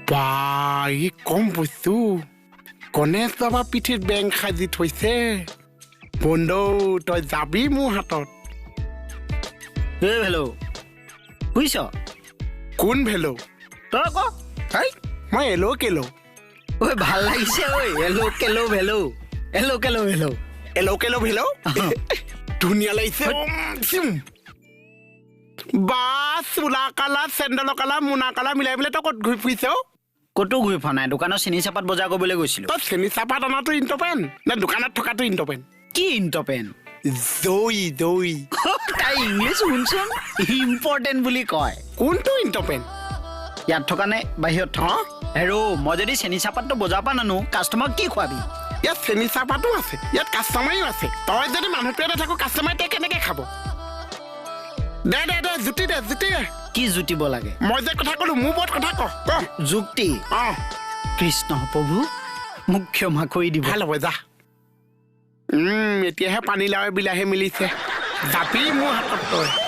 বা ই কম বস্তু গণেশ বাবা পিঠিত বেং সাজি থৈছে বন্ধু তই যাবি মোৰ হাতত ভেলো বুজিছ কোন ভেলো তই আকৌ মই এলো কেলো ঐ ভাল লাগিছে ঐ এলো কেলো ভেলো এলো কেলো ভেলো এলো কেলো ভেলো ধুনীয়া লাগিছে বা চোলা কালা চেণ্ডেলৰ কালা মোনা কালা মিলাই মিলাই তই ক'ত ঘূৰি ফুৰিছ ক'তো ঘূৰি ফুৰা নাই দোকানৰ চেনি চাপাত বজাৰ কৰিবলৈ গৈছিলোঁ তই চেনি চাপাত অনাটো ইণ্টপেন নে দোকানত থকাটো ইণ্টপেন কি ইণ্টপেন দৈ দৈ তাই ইংলিছ শুনচোন ইম্পৰ্টেণ্ট বুলি কয় কোনটো ইণ্টপেন ইয়াত থকা নে বাহিৰত থকা হেৰো মই যদি চেনি চাপাতটো বজাৰ পৰা নানো কাষ্টমাৰক কি খুৱাবি ইয়াত চেনি চাপাতো আছে ইয়াত কাষ্টমাৰো আছে তই যদি মানুহটোৱে নাথাকো কাষ্টমাৰ তই কেনেকে খাব দে দে দে জুতি দে কি জুতিব লাগে মই যে কথা ক'লো মোৰ ওপৰত কথা ক যুক্তি কৃষ্ণ প্ৰভু মোক ক্ষমা কৰি দিব ভাল হ'ব যা এতিয়াহে পানীলাও বিলাহী মিলিছে যাবি মোৰ হাতত তই